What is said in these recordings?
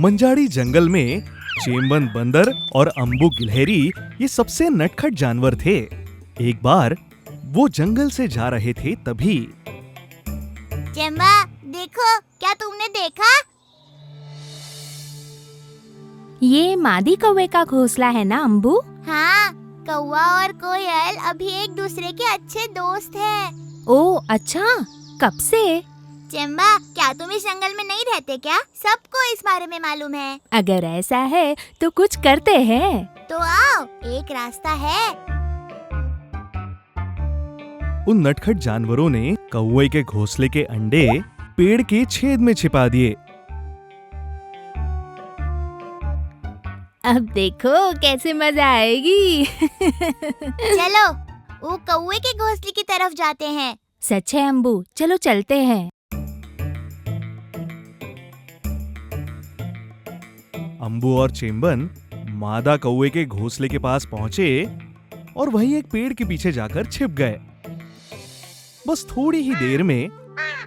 मंजाड़ी जंगल में चेम्बन बंदर और अम्बू गिलहरी ये सबसे नटखट जानवर थे। एक बार वो जंगल से जा रहे थे तभी चेम्बा, देखो, क्या तुमने देखा? ये मादी कौवे का घोंसला है ना अम्बू? हाँ, कौवा और कोयल अभी एक दूसरे के अच्छे दोस्त हैं। ओह अच्छा, कब से? चेम्बा, क्या तुम इस जंगल में नहीं रहते क्या? सबको इस बारे में मालूम है। अगर ऐसा है तो कुछ करते हैं। तो आओ, एक रास्ता है। उन नटखट जानवरों ने कौवे के घोंसले के अंडे पेड़ के छेद में छिपा दिए। अब देखो कैसे मजा आएगी। चलो, वो कौवे के घोंसले की तरफ जाते हैं। सच है अम्बू, चलो चलते हैं। अम्बू और चेम्बन मादा कौवे के घोंसले के पास पहुंचे और वहीं एक पेड़ के पीछे जाकर छिप गए। बस थोड़ी ही देर में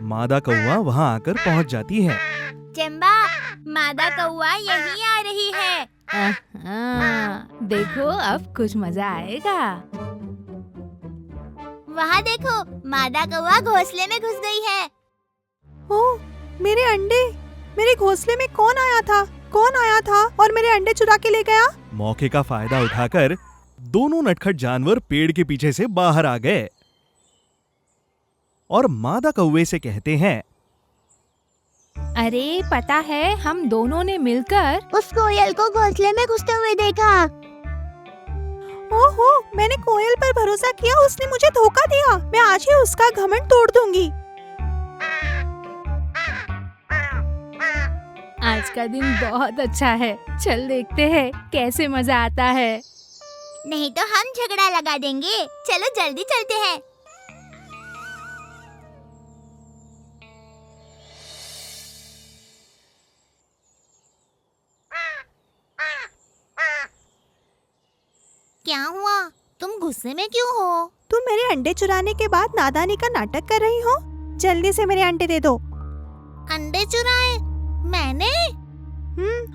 मादा कौवा वहां आकर पहुंच जाती है। चेम्बा, मादा कौवा यहीं आ रही है। देखो अब कुछ मजा आएगा। वहाँ देखो, मादा कौवा घोंसले में घुस गई है। ओह, मेरे अंडे! मेरे घोंसले में कौन आया था? कौन आया था और मेरे अंडे चुरा के ले गया? मौके का फायदा उठाकर दोनों नटखट जानवर पेड़ के पीछे से बाहर आ गए और मादा कौवे से कहते हैं, अरे पता है, हम दोनों ने मिलकर उस कोयल को घोंसले में घुसते हुए देखा। ओहो, मैंने कोयल पर भरोसा किया, उसने मुझे धोखा दिया। मैं आज ही उसका घमंड तोड़ दूंगी। आज का दिन बहुत अच्छा है। चल देखते हैं कैसे मजा आता है। नहीं तो हम झगड़ा लगा देंगे। चलो जल्दी चलते हैं। क्या हुआ? तुम गुस्से में क्यों हो? तुम मेरे अंडे चुराने के बाद नादानी का नाटक कर रही हो। जल्दी से मेरे अंडे दे दो। अंडे चुराए? मैंने?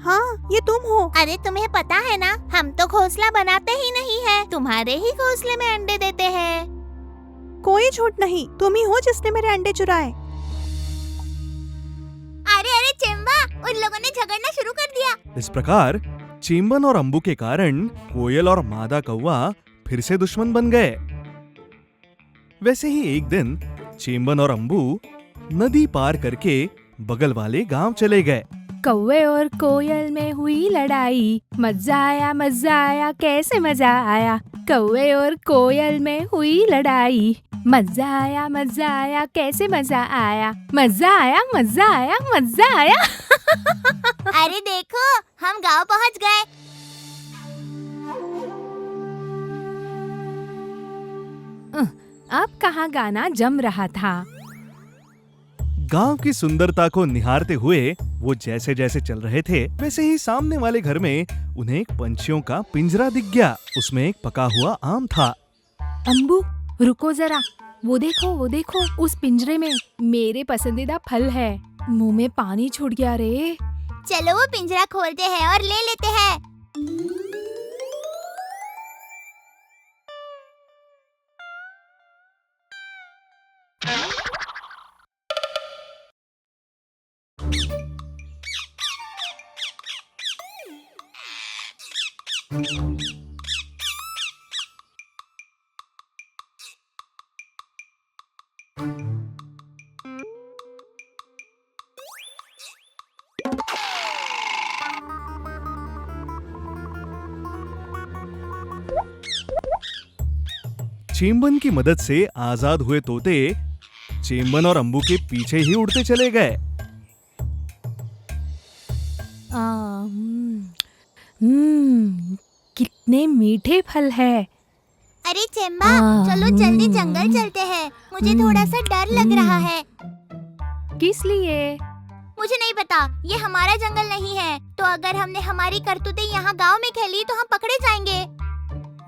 हाँ, ये तुम हो। अरे तुम्हें पता है ना, हम तो घोंसला बनाते ही नहीं है, तुम्हारे ही घोंसले में अंडे देते हैं। कोई झूठ नहीं, तुम ही हो जिसने मेरे अंडे चुराए। अरे अरे चेम्बा, उन लोगों ने झगड़ना शुरू कर दिया। इस प्रकार चेम्बन और अम्बू के कारण कोयल और मादा कौवा फिर से दुश्मन बन गए। वैसे ही एक दिन चेम्बन और अम्बू नदी पार करके बगल वाले गांव चले गए। कौवे और कोयल में हुई लड़ाई, मजा आया कैसे मजा आया। कौवे और कोयल में हुई लड़ाई, मजा आया कैसे मजा आया। मजा आया। अरे देखो, हम गांव पहुंच गए। अब कहाँ गाना जम रहा था। गांव की सुंदरता को निहारते हुए वो जैसे जैसे चल रहे थे, वैसे ही सामने वाले घर में उन्हें एक पंछियों का पिंजरा दिख गया। उसमें एक पका हुआ आम था। अम्बू रुको जरा, वो देखो उस पिंजरे में मेरे पसंदीदा फल है। मुंह में पानी छूट गया रे। चलो वो पिंजरा खोलते हैं और ले लेते हैं। चेम्बन की मदद से आजाद हुए तोते चेम्बन और अम्बू के पीछे ही उड़ते चले गए। कितने मीठे फल है। अरे चेम्बा, चलो जल्दी जंगल चलते हैं। मुझे थोड़ा सा डर लग रहा है। किस लिए? मुझे नहीं पता, ये हमारा जंगल नहीं है। तो अगर हमने हमारी करतूतें यहाँ गांव में खेली तो हम पकड़े जाएंगे।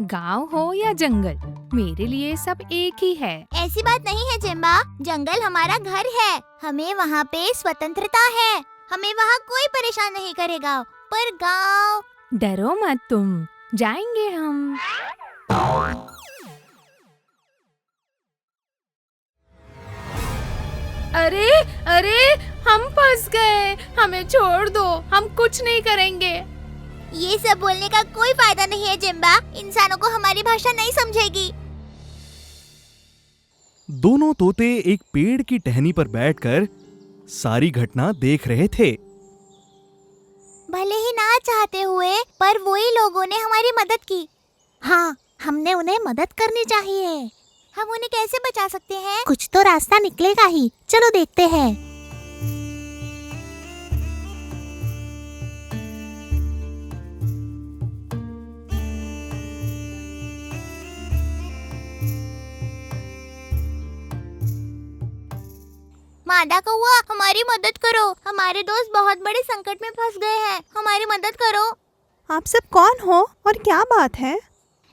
गांव हो या जंगल, मेरे लिए सब एक ही है। ऐसी बात नहीं है चेम्बा, जंगल हमारा घर है। हमें वहाँ पे स्वतंत्रता है। हमें वहाँ कोई परेशान नहीं करेगा। पर गाँव, डरो मत तुम, जाएंगे हम। अरे अरे, हम फंस गए, हमें छोड़ दो, हम कुछ नहीं करेंगे। ये सब बोलने का कोई फायदा नहीं है जिम्बा। इंसानों को हमारी भाषा नहीं समझेगी। दोनों तोते एक पेड़ की टहनी पर बैठकर सारी घटना देख रहे थे। भले ही ना चाहते हुए, पर वही लोगों ने हमारी मदद की। हाँ, हमने उन्हें मदद करनी चाहिए। हम उन्हें कैसे बचा सकते हैं? कुछ तो रास्ता निकलेगा ही। चलो देखते हैं। मादा कौवा, हमारी मदद करो। हमारे दोस्त बहुत बड़े संकट में फंस गए हैं। हमारी मदद करो। आप सब कौन हो और क्या बात है?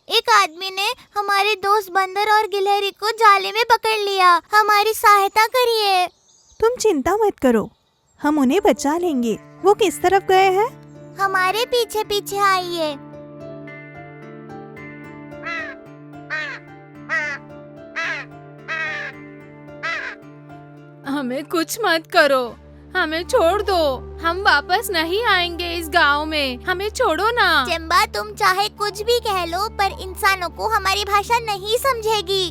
एक आदमी ने हमारे दोस्त बंदर और गिलहरी को जाले में पकड़ लिया। हमारी सहायता करिए। तुम चिंता मत करो, हम उन्हें बचा लेंगे। वो किस तरफ गए हैं? हमारे पीछे पीछे आइए। हमें कुछ मत करो, हमें छोड़ दो, हम वापस नहीं आएंगे इस गांव में, हमें छोड़ो ना। जिम्बा, तुम चाहे कुछ भी कह लो, पर इंसानों को हमारी भाषा नहीं समझेगी।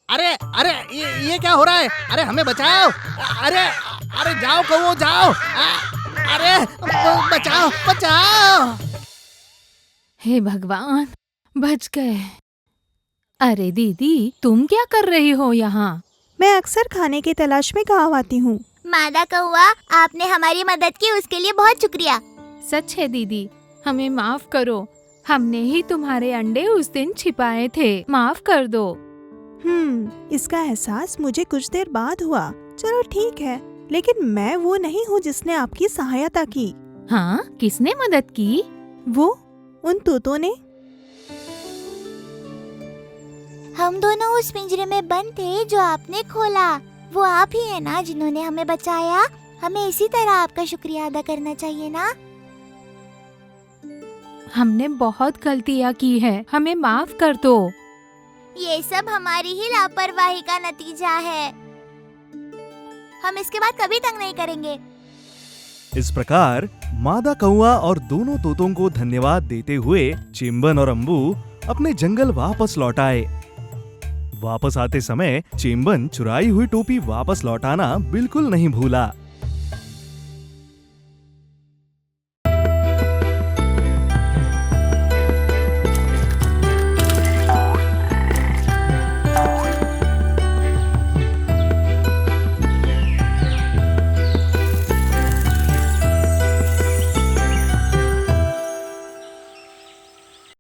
अरे अरे, ये क्या हो रहा है? अरे हमें बचाओ! अरे अरे जाओ कौवो जाओ! अरे बचाओ बचाओ! हे भगवान, बच गए। अरे दीदी, तुम क्या कर रही हो यहाँ? मैं अक्सर खाने की तलाश में गाँव आती हूँ। मादा कौवा, आपने हमारी मदद की, उसके लिए बहुत शुक्रिया। सच है दीदी, हमें माफ करो, हमने ही तुम्हारे अंडे उस दिन छिपाए थे, माफ कर दो। इसका एहसास मुझे कुछ देर बाद हुआ। चलो ठीक है, लेकिन मैं वो नहीं हूँ जिसने आपकी सहायता की। हाँ, किसने मदद की? वो उन तोतों ने। हम दोनों उस पिंजरे में बंद थे जो आपने खोला। वो आप ही है ना जिन्होंने हमें बचाया? हमें इसी तरह आपका शुक्रिया अदा करना चाहिए ना? हमने बहुत गलतियाँ की है, हमें माफ कर दो। ये सब हमारी ही लापरवाही का नतीजा है। हम इसके बाद कभी तंग नहीं करेंगे। इस प्रकार मादा कौवा और दोनों तोतों को धन्यवाद देते हुए चिंबन और अम्बू अपने जंगल वापस लौट आए। वापस आते समय चिंबन चुराई हुई टोपी वापस लौटाना बिल्कुल नहीं भूला।